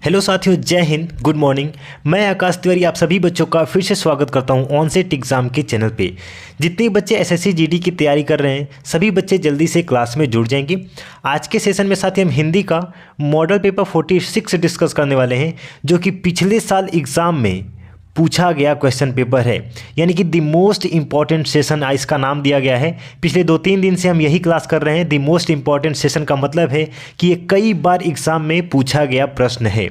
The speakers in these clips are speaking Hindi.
हेलो साथियों, जय हिंद, गुड मॉर्निंग। मैं आकाश तिवारी आप सभी बच्चों का फिर से स्वागत करता हूं ऑनसेट एग्ज़ाम के चैनल पे। जितने बच्चे एसएससी जीडी की तैयारी कर रहे हैं सभी बच्चे जल्दी से क्लास में जुड़ जाएंगे। आज के सेशन में साथियों हम हिंदी का मॉडल पेपर 46 डिस्कस करने वाले हैं, जो कि पिछले साल एग्ज़ाम में पूछा गया क्वेश्चन पेपर है, यानी कि द मोस्ट इंपॉर्टेंट सेशन इसका नाम दिया गया है। पिछले 2-3 दिन से हम यही क्लास कर रहे हैं। द मोस्ट इंपॉर्टेंट सेशन का मतलब है कि ये कई बार एग्जाम में पूछा गया प्रश्न है।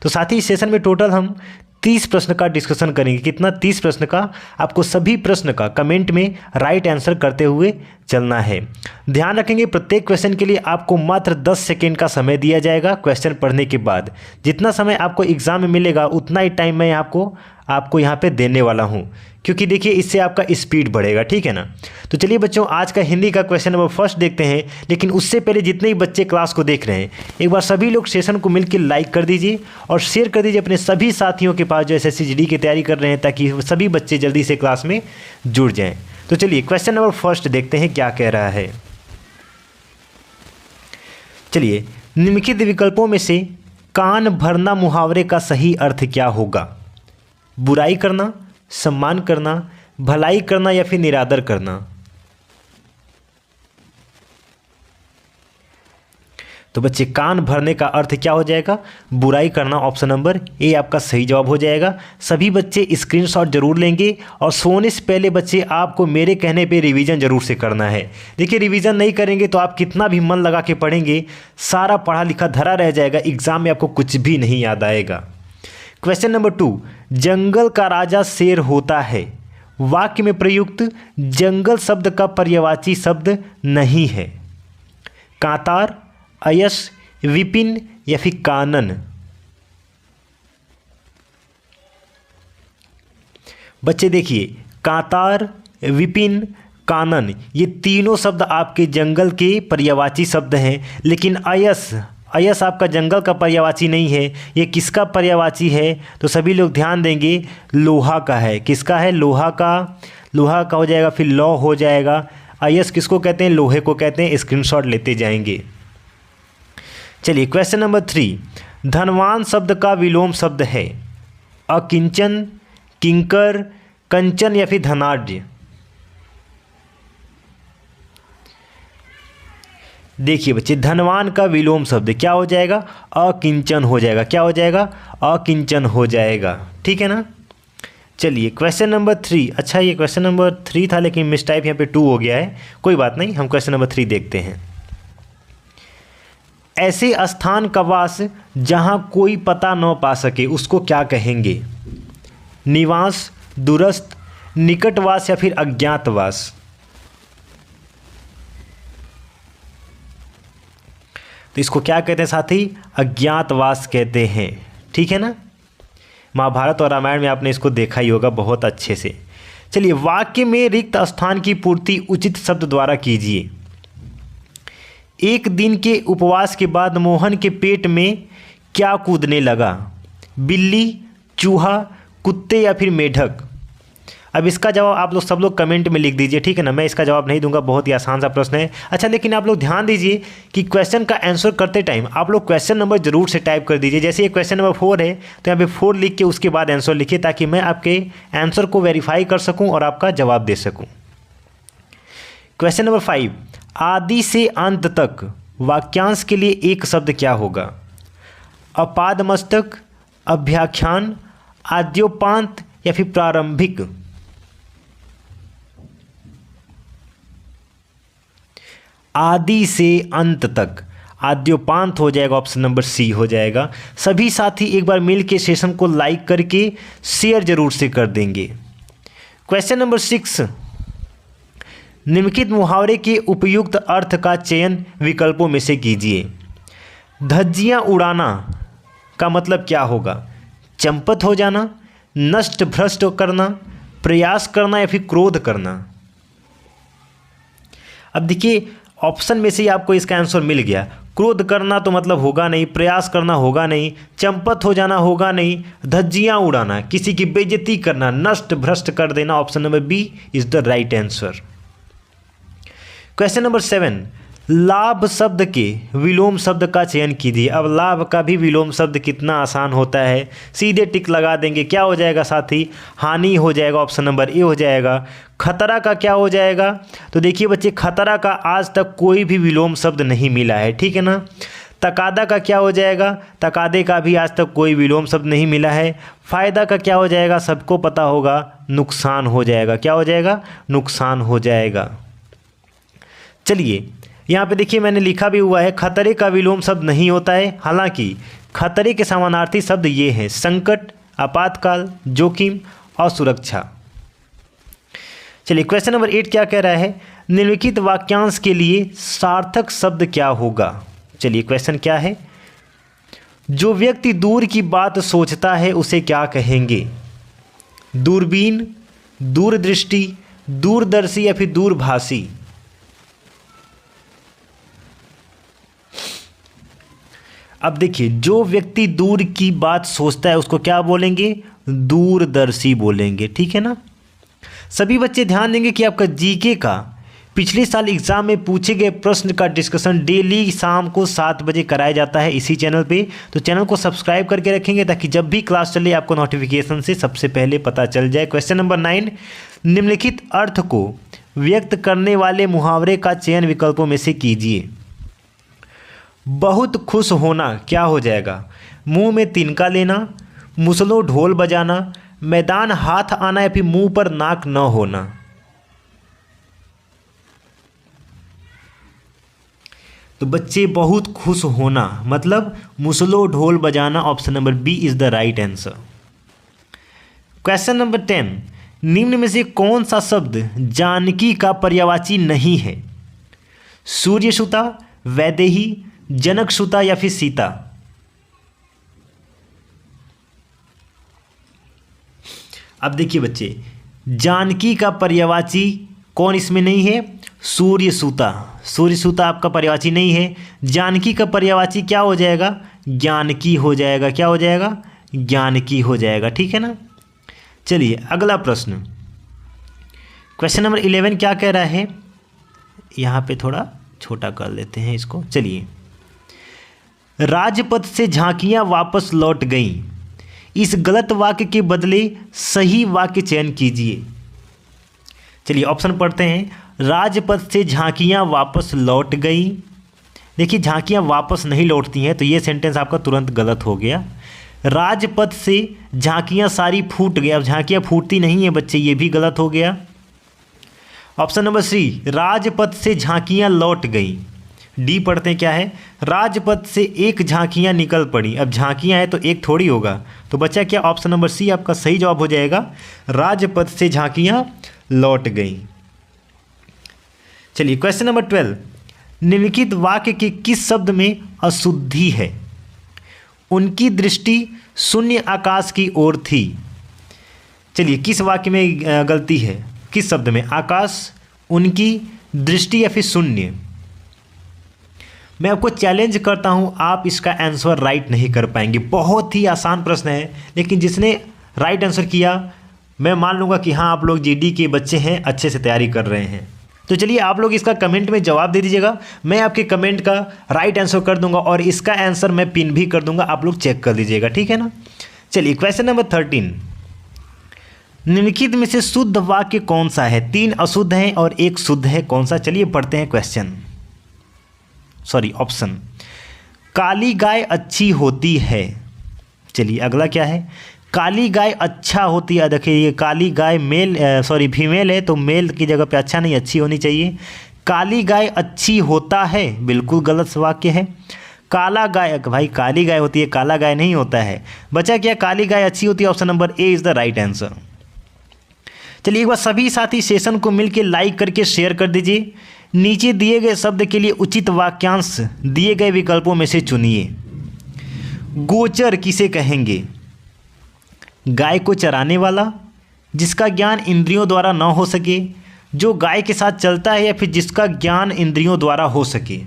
तो साथ ही इस सेशन में टोटल हम 30 प्रश्न का डिस्कशन करेंगे। कितना? 30 प्रश्न का। आपको सभी प्रश्न का कमेंट में राइट आंसर करते हुए चलना है। ध्यान रखेंगे प्रत्येक क्वेश्चन के लिए आपको मात्र 10 सेकेंड का समय दिया जाएगा। क्वेश्चन पढ़ने के बाद जितना समय आपको एग्जाम में मिलेगा उतना ही टाइम मैं आपको यहाँ पे देने वाला हूँ, क्योंकि देखिए इससे आपका स्पीड बढ़ेगा, ठीक है ना। तो चलिए बच्चों, आज का हिंदी का क्वेश्चन नंबर फर्स्ट देखते हैं। लेकिन उससे पहले जितने भी बच्चे क्लास को देख रहे हैं एक बार सभी लोग सेशन को मिलकर लाइक कर दीजिए और शेयर कर दीजिए अपने सभी साथियों के पास जो एसएससी जीडी की तैयारी कर रहे हैं, ताकि सभी बच्चे जल्दी से क्लास में जुड़ जाएँ। तो चलिए क्वेश्चन नंबर फर्स्ट देखते हैं क्या कह रहा है। चलिए, निम्नलिखित विकल्पों में से कान भरना मुहावरे का सही अर्थ क्या होगा? बुराई करना, सम्मान करना, भलाई करना या फिर निरादर करना? तो बच्चे, कान भरने का अर्थ क्या हो जाएगा? बुराई करना। ऑप्शन नंबर ए आपका सही जवाब हो जाएगा। सभी बच्चे स्क्रीनशॉट जरूर लेंगे और सोने से पहले बच्चे आपको मेरे कहने पे रिवीजन जरूर से करना है। देखिए, रिवीजन नहीं करेंगे तो आप कितना भी मन लगा के पढ़ेंगे, सारा पढ़ा लिखा धरा रह जाएगा, एग्जाम में आपको कुछ भी नहीं याद आएगा। क्वेश्चन नंबर 2, जंगल का राजा शेर होता है। वाक्य में प्रयुक्त जंगल शब्द का पर्यायवाची शब्द नहीं है। कांतार, अयस, विपिन या फिर कानन? बच्चे देखिए, कांतार, विपिन, कानन ये तीनों शब्द आपके जंगल के पर्यायवाची शब्द हैं, लेकिन अयस आपका जंगल का पर्यायवाची नहीं है। ये किसका पर्यायवाची है? तो सभी लोग ध्यान देंगे, लोहा का है। किसका है? लोहा का हो जाएगा, फिर लौ हो जाएगा। अयस किसको कहते हैं? लोहे को कहते हैं। स्क्रीनशॉट लेते जाएंगे। चलिए क्वेश्चन नंबर 3, धनवान शब्द का विलोम शब्द है। अकिंचन, किंकर, कंचन या फिर धनाढ्य? देखिए बच्चे, धनवान का विलोम शब्द क्या हो जाएगा? अकिंचन हो जाएगा। क्या हो जाएगा? अकिंचन हो जाएगा, ठीक है ना। चलिए क्वेश्चन नंबर 3, अच्छा ये क्वेश्चन नंबर 3 था लेकिन मिसटाइप यहाँ पे 2 हो गया है, कोई बात नहीं। हम क्वेश्चन नंबर 3 देखते हैं। ऐसे स्थान का वास जहाँ कोई पता न पा सके उसको क्या कहेंगे? निवास, दूरस्थ, निकटवास या फिर अज्ञातवास? तो इसको क्या कहते हैं साथी? अज्ञातवास कहते हैं, ठीक है ना। महाभारत और रामायण में आपने इसको देखा ही होगा बहुत अच्छे से। चलिए, वाक्य में रिक्त स्थान की पूर्ति उचित शब्द द्वारा कीजिए। एक दिन के उपवास के बाद मोहन के पेट में क्या कूदने लगा? बिल्ली, चूहा, कुत्ते या फिर मेढक? अब इसका जवाब आप लोग सब लोग कमेंट में लिख दीजिए, ठीक है ना। मैं इसका जवाब नहीं दूंगा, बहुत ही आसान सा प्रश्न है। अच्छा, लेकिन आप लोग ध्यान दीजिए कि क्वेश्चन का आंसर करते टाइम आप लोग क्वेश्चन नंबर जरूर से टाइप कर दीजिए। जैसे ये क्वेश्चन नंबर 4 है तो यहाँ पे 4 लिख के उसके बाद आंसर लिखिए, ताकि मैं आपके आंसर को वेरीफाई कर सकूँ और आपका जवाब दे सकूँ। क्वेश्चन नंबर 5, आदि से अंत तक वाक्यांश के लिए एक शब्द क्या होगा? अपादमस्तक, अभ्याख्यान, आद्योपांत या फिर प्रारंभिक? आदि से अंत तक आद्योपांत हो जाएगा। ऑप्शन नंबर सी हो जाएगा। सभी साथी एक बार मिल के सेशन को लाइक करके शेयर जरूर से कर देंगे। क्वेश्चन नंबर 6, निम्नलिखित मुहावरे के उपयुक्त अर्थ का चयन विकल्पों में से कीजिए। धज्जियां उड़ाना का मतलब क्या होगा? चंपत हो जाना, नष्ट भ्रष्ट करना, प्रयास करना या फिर क्रोध करना? अब देखिए, ऑप्शन में से ही आपको इसका आंसर मिल गया। क्रोध करना तो मतलब होगा नहीं, प्रयास करना होगा नहीं, चंपत हो जाना होगा नहीं, धज्जियां उड़ाना किसी की बेइज्जती करना, नष्ट भ्रष्ट कर देना। Option number B is the right answer. Question number 7, लाभ शब्द के विलोम शब्द का चयन कीजिए। अब लाभ का भी विलोम शब्द कितना आसान होता है, सीधे टिक लगा देंगे। क्या हो जाएगा साथी? हानि हो जाएगा, ऑप्शन नंबर ए हो जाएगा। खतरा का क्या हो जाएगा? तो देखिए बच्चे, खतरा का आज तक कोई भी विलोम शब्द नहीं मिला है, ठीक है ना। तकादा का क्या हो जाएगा? तकादे का भी आज तक कोई विलोम शब्द नहीं मिला है। फ़ायदा का क्या हो जाएगा? सबको पता होगा, नुकसान हो जाएगा। क्या हो जाएगा? नुकसान हो जाएगा। चलिए यहाँ पे देखिए मैंने लिखा भी हुआ है, खतरे का विलोम शब्द नहीं होता है। हालांकि खतरे के समानार्थी शब्द ये हैं: संकट, आपातकाल, जोखिम और सुरक्षा। चलिए क्वेश्चन नंबर 8 क्या कह रहा है? निम्नलिखित वाक्यांश के लिए सार्थक शब्द क्या होगा? चलिए क्वेश्चन क्या है? जो व्यक्ति दूर की बात सोचता है उसे क्या कहेंगे? दूरबीन, दूरदृष्टि, दूरदर्शी या फिर दूरभाषी? अब देखिए, जो व्यक्ति दूर की बात सोचता है उसको क्या बोलेंगे? दूरदर्शी बोलेंगे, ठीक है ना। सभी बच्चे ध्यान देंगे कि आपका जीके का पिछले साल एग्जाम में पूछे गए प्रश्न का डिस्कशन डेली शाम को 7 बजे कराया जाता है इसी चैनल पे। तो चैनल को सब्सक्राइब करके रखेंगे ताकि जब भी क्लास चले आपको नोटिफिकेशन से सबसे पहले पता चल जाए। क्वेश्चन नंबर 9, निम्नलिखित अर्थ को व्यक्त करने वाले मुहावरे का चयन विकल्पों में से कीजिए। बहुत खुश होना क्या हो जाएगा? मुंह में तिनका लेना, मुसलो ढोल बजाना, मैदान हाथ आना या फिर मुंह पर नाक न होना? तो बच्चे, बहुत खुश होना मतलब मुसलो ढोल बजाना, option number B is the right answer. Question number 10, निम्न में से कौन सा शब्द जानकी का पर्यायवाची नहीं है? सूर्यसुता, वैदेही, जनकसुता या फिर सीता? अब देखिए बच्चे, जानकी का पर्यायवाची कौन इसमें नहीं है? सूर्यसुता। सूर्यसुता आपका पर्यायवाची नहीं है। जानकी का पर्यायवाची क्या हो जाएगा? ज्ञानकी हो जाएगा। क्या हो जाएगा? ज्ञानकी हो जाएगा, ठीक है ना। चलिए अगला प्रश्न, क्वेश्चन नंबर 11 क्या कह रहा है? यहाँ पे थोड़ा छोटा कर लेते हैं इसको। चलिए, राजपथ से झांकियां वापस लौट गईं। इस गलत वाक्य के बदले सही वाक्य चयन कीजिए। चलिए ऑप्शन पढ़ते हैं। राजपथ से झांकियां वापस लौट गईं। देखिए, झांकियां वापस नहीं लौटती हैं, तो ये सेंटेंस आपका तुरंत गलत हो गया। राजपथ से झांकियां सारी फूट गई। अब झांकियां फूटती नहीं है बच्चे, ये भी गलत हो गया। ऑप्शन नंबर सी, राजपथ से झांकियां लौट गईं। डी पढ़ते हैं क्या है? राजपथ से एक झांकियां निकल पड़ी। अब झांकियां है तो एक थोड़ी होगा, तो बच्चा क्या? ऑप्शन नंबर सी आपका सही जवाब हो जाएगा, राजपथ से झांकियां लौट गईं। चलिए क्वेश्चन नंबर 12, निम्नलिखित वाक्य के किस शब्द में अशुद्धि है? उनकी दृष्टि शून्य आकाश की ओर थी। चलिए, किस वाक्य में गलती है? किस शब्द में? आकाश, उनकी दृष्टि या फिर शून्य? मैं आपको चैलेंज करता हूं, आप इसका आंसर राइट नहीं कर पाएंगे। बहुत ही आसान प्रश्न है, लेकिन जिसने राइट आंसर किया मैं मान लूँगा कि हाँ आप लोग जीडी के बच्चे हैं, अच्छे से तैयारी कर रहे हैं। तो चलिए आप लोग इसका कमेंट में जवाब दे दीजिएगा, मैं आपके कमेंट का राइट आंसर कर दूंगा और इसका आंसर मैं पिन भी कर दूंगा, आप लोग चेक कर लीजिएगा, ठीक है ना। चलिए क्वेश्चन नंबर 13, निम्नलिखित में से शुद्ध वाक्य कौन सा है? 3 अशुद्ध हैं और 1 शुद्ध है, कौन सा? चलिए पढ़ते हैं क्वेश्चन, ऑप्शन। काली गाय अच्छी होती है। चलिए अगला क्या है? काली गाय अच्छा होती है। देखिए ये काली गाय फीमेल है, तो मेल की जगह पे अच्छा नहीं, अच्छी होनी चाहिए। काली गाय अच्छी होता है, बिल्कुल गलत वाक्य है। काला गाय, भाई काली गाय होती है, काला गाय नहीं होता है। बचा क्या? काली गाय अच्छी होती है, option number A is the right answer. चलिए एक बार सभी साथी सेशन को मिलकर लाइक करके शेयर कर दीजिए। नीचे दिए गए शब्द के लिए उचित वाक्यांश दिए गए विकल्पों में से चुनिए। गोचर किसे कहेंगे? गाय को चराने वाला, जिसका ज्ञान इंद्रियों द्वारा न हो सके, जो गाय के साथ चलता है, या फिर जिसका ज्ञान इंद्रियों द्वारा हो सके।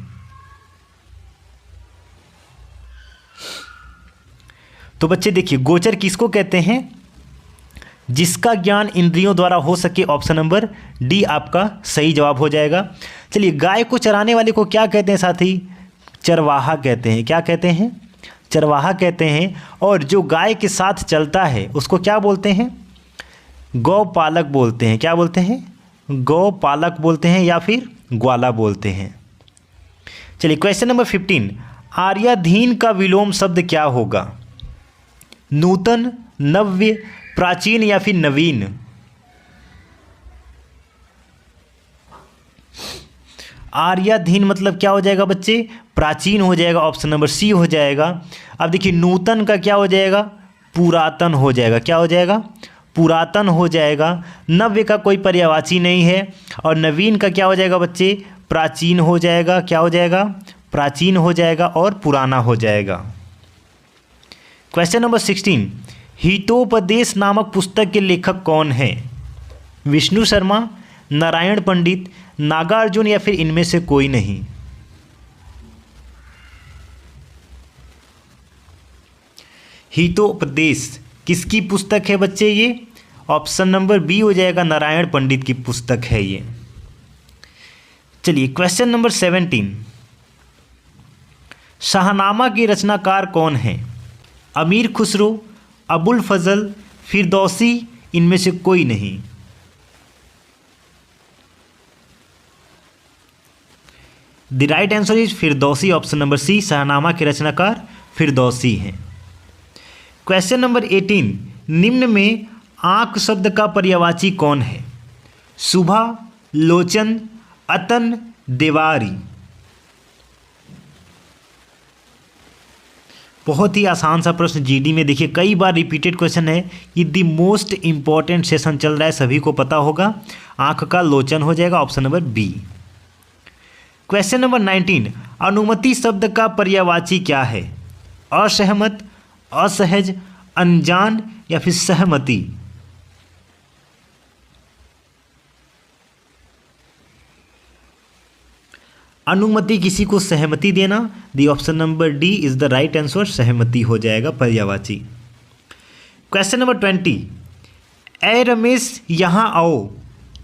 तो बच्चे देखिए, गोचर किसको कहते हैं? जिसका ज्ञान इंद्रियों द्वारा हो सके, ऑप्शन नंबर डी आपका सही जवाब हो जाएगा। चलिए, गाय को चराने वाले को क्या कहते हैं साथी? चरवाहा कहते हैं। क्या कहते हैं? चरवाहा कहते हैं। और जो गाय के साथ चलता है उसको क्या बोलते हैं? गौपालक बोलते हैं। क्या बोलते हैं? गौपालक बोलते हैं या फिर ग्वाला बोलते हैं। चलिए, क्वेश्चन नंबर 15, आर्याधीन का विलोम शब्द क्या होगा? नूतन, नव्य, प्राचीन या फिर नवीन? आर्याधीन मतलब क्या हो जाएगा बच्चे? प्राचीन हो जाएगा, ऑप्शन नंबर सी हो जाएगा। अब देखिए, नूतन का क्या हो जाएगा? पुरातन हो जाएगा। क्या हो जाएगा? पुरातन हो जाएगा। नव्य का कोई पर्यायवाची नहीं है। और नवीन का क्या हो जाएगा बच्चे? प्राचीन हो जाएगा। क्या हो जाएगा? प्राचीन हो जाएगा और पुराना हो जाएगा। क्वेश्चन नंबर 16, हितोपदेश नामक पुस्तक के लेखक कौन हैं? विष्णु शर्मा, नारायण पंडित, नागार्जुन या फिर इनमें से कोई नहीं? हितोपदेश किसकी पुस्तक है बच्चे? ये ऑप्शन नंबर बी हो जाएगा, नारायण पंडित की पुस्तक है ये। चलिए, क्वेश्चन नंबर 17, शाहनामा के रचनाकार कौन हैं? अमीर खुसरो, अबुल फजल, फिरदौसी, इनमें से कोई नहीं? The right answer is Firdausi, option number C. Shahnama के रचनाकार फिरदौसी हैं। क्वेश्चन नंबर 18, निम्न में आंख शब्द का पर्यायवाची कौन है? सुभा, लोचन, अतन, देवारी? बहुत ही आसान सा प्रश्न जीडी में, देखिए कई बार रिपीटेड क्वेश्चन है। ये द मोस्ट इंपॉर्टेंट सेशन चल रहा है, सभी को पता होगा। आंख का लोचन हो जाएगा, option number B. Question number 19, अनुमति शब्द का पर्यायवाची क्या है? असहमत, असहज, अनजान या फिर सहमति? अनुमति किसी को सहमति देना, the option number D is the right answer, सहमति हो जाएगा पर्यायवाची। क्वेश्चन नंबर 20, ए रमेश यहाँ आओ,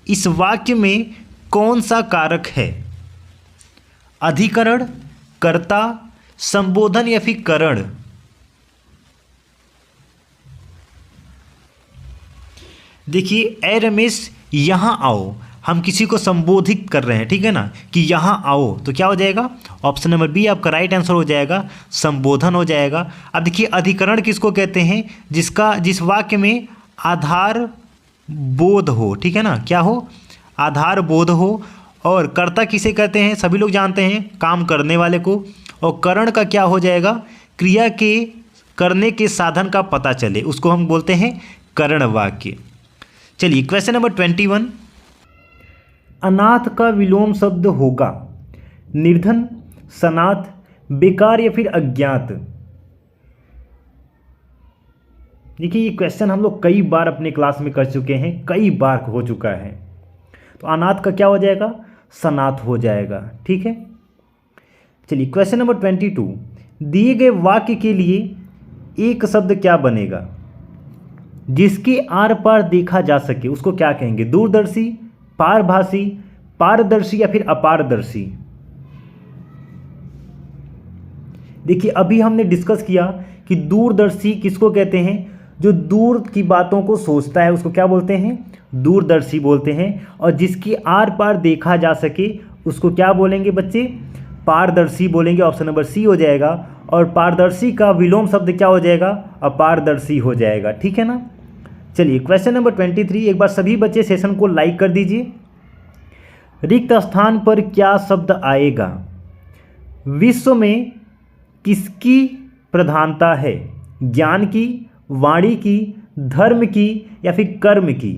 इस वाक्य में कौन सा कारक है? अधिकरण, कर्ता, संबोधन या फिर करण? देखिए, ए रमेश यहाँ आओ, हम किसी को संबोधित कर रहे हैं, ठीक है ना, कि यहाँ आओ, तो क्या हो जाएगा? ऑप्शन नंबर बी आपका राइट आंसर हो जाएगा, संबोधन हो जाएगा। अब देखिए, अधिकरण किसको कहते हैं? जिस वाक्य में आधार बोध हो, ठीक है ना, क्या हो? आधार बोध हो। और कर्ता किसे कहते हैं? सभी लोग जानते हैं, काम करने वाले को। और करण का क्या हो जाएगा? क्रिया के करने के साधन का पता चले, उसको हम बोलते हैं करण वाक्य। चलिए, क्वेश्चन नंबर 21, अनाथ का विलोम शब्द होगा? निर्धन, सनाथ, बेकार या फिर अज्ञात? देखिए, ये क्वेश्चन हम लोग कई बार अपने क्लास में कर चुके हैं, कई बार हो चुका है। तो अनाथ का क्या हो जाएगा? सनाथ हो जाएगा, ठीक है। चलिए, क्वेश्चन नंबर 22, दिए गए वाक्य के लिए एक शब्द क्या बनेगा? जिसके आर पार देखा जा सके उसको क्या कहेंगे? दूरदर्शी, पारभासी, पारदर्शी या फिर अपारदर्शी? देखिए, अभी हमने डिस्कस किया कि दूरदर्शी किसको कहते हैं? जो दूर की बातों को सोचता है उसको क्या बोलते हैं? दूरदर्शी बोलते हैं। और जिसकी आर पार देखा जा सके उसको क्या बोलेंगे बच्चे? पारदर्शी बोलेंगे, ऑप्शन नंबर सी हो जाएगा। और पारदर्शी का विलोम शब्द क्या हो जाएगा? अपारदर्शी हो जाएगा, ठीक है ना। चलिए, क्वेश्चन नंबर 23, एक बार सभी बच्चे सेशन को लाइक कर दीजिए। रिक्त स्थान पर क्या शब्द आएगा? विश्व में किसकी प्रधानता है? ज्ञान की, वाणी की, धर्म की या फिर कर्म की?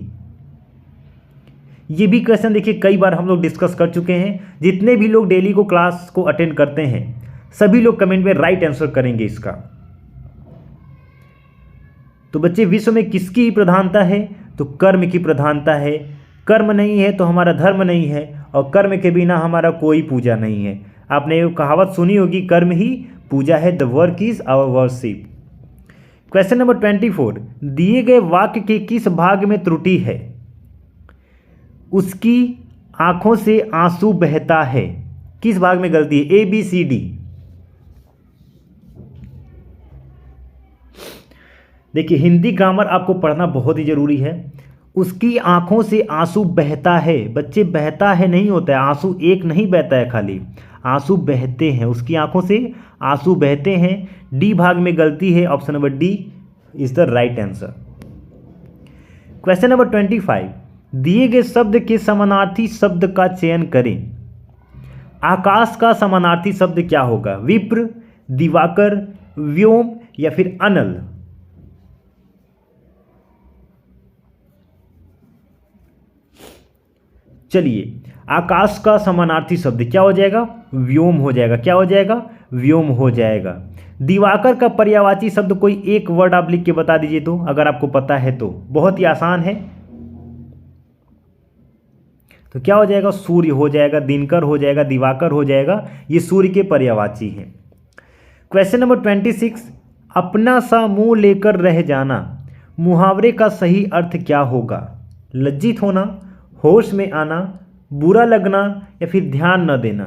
ये भी क्वेश्चन देखिए कई बार हम लोग डिस्कस कर चुके हैं। जितने भी लोग डेली को क्लास को अटेंड करते हैं सभी लोग कमेंट में राइट आंसर करेंगे इसका। तो बच्चे, विश्व में किसकी प्रधानता है? तो कर्म की प्रधानता है। कर्म नहीं है तो हमारा धर्म नहीं है, और कर्म के बिना हमारा कोई पूजा नहीं है। आपने ये कहावत सुनी होगी, कर्म ही पूजा है, the work is our worship. Question number 24, दिए गए वाक्य के किस भाग में त्रुटि है? उसकी आंखों से आंसू बहता है, किस भाग में गलती है? A B C D. देखिए हिंदी ग्रामर आपको पढ़ना बहुत ही जरूरी है। उसकी आंखों से आंसू बहता है, बच्चे बहता है नहीं होता है, आंसू एक नहीं बहता है, खाली आंसू बहते हैं, उसकी आंखों से आंसू बहते हैं। डी भाग में गलती है, option number D is the right answer. Question number 25, दिए गए शब्द के समानार्थी शब्द का चयन करें। आकाश का समानार्थी शब्द क्या होगा? विप्र, दिवाकर, व्योम या फिर अनल? चलिए आकाश का समानार्थी शब्द क्या हो जाएगा? व्योम हो जाएगा। क्या हो जाएगा? व्योम हो जाएगा। दिवाकर का पर्यायवाची शब्द कोई एक वर्ड आप लिख के बता दीजिए तो, अगर आपको पता है तो, बहुत ही आसान है। तो क्या हो जाएगा? सूर्य हो जाएगा, दिनकर हो जाएगा, दिवाकर हो जाएगा, ये सूर्य के पर्यायवाची हैं। क्वेश्चन नंबर 26, अपना सा मुंह लेकर रह जाना, मुहावरे का सही अर्थ क्या होगा? लज्जित होना, होश में आना, बुरा लगना या फिर ध्यान न देना?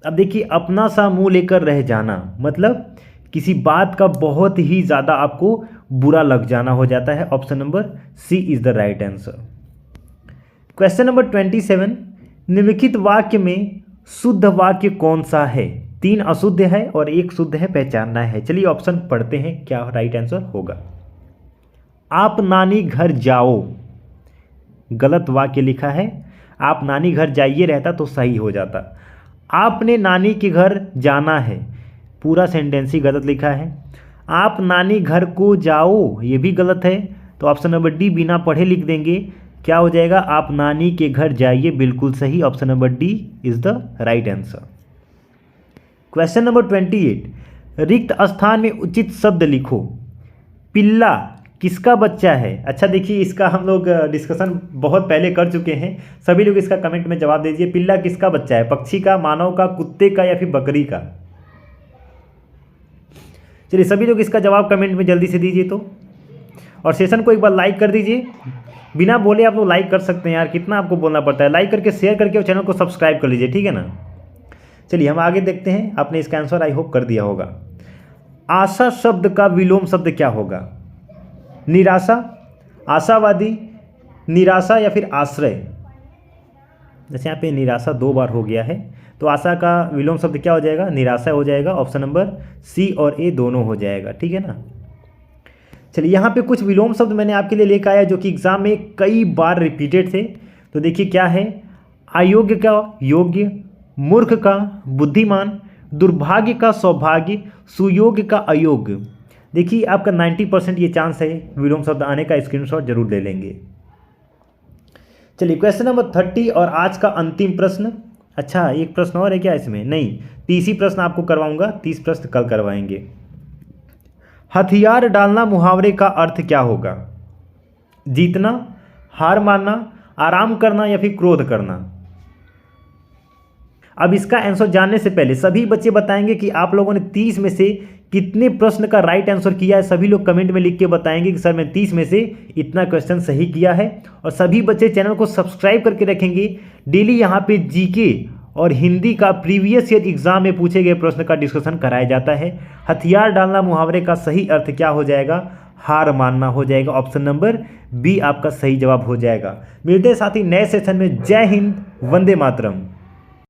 अब देखिए अपना सा मुंह लेकर रह जाना मतलब किसी बात का बहुत ही ज़्यादा आपको बुरा लग जाना हो जाता है। Option number C is the right answer. Question number 27, निम्नलिखित वाक्य में शुद्ध वाक्य कौन सा है? 3 अशुद्ध है और 1 शुद्ध है, पहचानना है। चलिए ऑप्शन पढ़ते हैं क्या राइट आंसर होगा। आप नानी घर जाओ, गलत वाक्य लिखा है। आप नानी घर जाइए रहता तो सही हो जाता। आपने नानी के घर जाना है, पूरा सेंटेंस ही गलत लिखा है। आप नानी घर को जाओ, ये भी गलत है। तो ऑप्शन नंबर डी बिना पढ़े लिख देंगे, क्या हो जाएगा? आप नानी के घर जाइए, बिल्कुल सही। Option number D is the right answer. Question number 28, रिक्त स्थान में उचित शब्द लिखो। पिल्ला किसका बच्चा है? अच्छा देखिए इसका हम लोग डिस्कशन बहुत पहले कर चुके हैं, सभी लोग इसका कमेंट में जवाब दीजिए। पिल्ला किसका बच्चा है? पक्षी का, मानव का, कुत्ते का या फिर बकरी का? चलिए सभी लोग इसका जवाब कमेंट में जल्दी से दीजिए तो, और सेशन को एक बार लाइक कर दीजिए। बिना बोले आप लोग लाइक कर सकते हैं यार, कितना आपको बोलना पड़ता है। लाइक करके शेयर करके और चैनल को सब्सक्राइब कर लीजिए, ठीक है ना। चलिए हम आगे देखते हैं। आपने इसका आंसर आई होप कर दिया होगा। आशा शब्द का विलोम शब्द क्या होगा? निराशा, आशावादी, निराशा या फिर आश्रय? जैसे यहाँ पे निराशा 2 बार हो गया है, तो आशा का विलोम शब्द क्या हो जाएगा? निराशा हो जाएगा। ऑप्शन नंबर सी और ए दोनों हो जाएगा, ठीक है ना। चलिए यहाँ पे कुछ विलोम शब्द मैंने आपके लिए लेकर आया जो कि एग्जाम में कई बार रिपीटेड थे। तो देखिए क्या है? अयोग्य का योग्य, मूर्ख का बुद्धिमान, दुर्भाग्य का सौभाग्य, सुयोग्य का अयोग्य। देखिए आपका 90% ये चांस है विलोम शब्द आने का, स्क्रीनशॉट जरूर ले लेंगे। चलिए क्वेश्चन नंबर 30 और आज का अंतिम प्रश्न। अच्छा एक प्रश्न और है क्या इसमें? नहीं, 30 प्रश्न आपको करवाऊंगा, 30 प्रश्न कल करवाएंगे। हथियार डालना मुहावरे का अर्थ क्या होगा? जीतना, हार मानना, आराम करना या फिर क्रोध करना? अब इसका आंसर जानने से पहले सभी बच्चे बताएंगे कि आप लोगों ने 30 में से कितने प्रश्न का राइट आंसर किया है। सभी लोग कमेंट में लिख के बताएंगे कि सर मैं 30 में से इतना क्वेश्चन सही किया है। और सभी बच्चे चैनल को सब्सक्राइब करके रखेंगे। डेली यहाँ पे जीके और हिंदी का प्रीवियस ईयर एग्जाम में पूछे गए प्रश्न का डिस्कशन कराया जाता है। हथियार डालना मुहावरे का सही अर्थ क्या हो जाएगा? हार मानना हो जाएगा। ऑप्शन नंबर बी आपका सही जवाब हो जाएगा। मिलते हैं साथ ही नए सेशन में। जय हिंद, वंदे मातरम।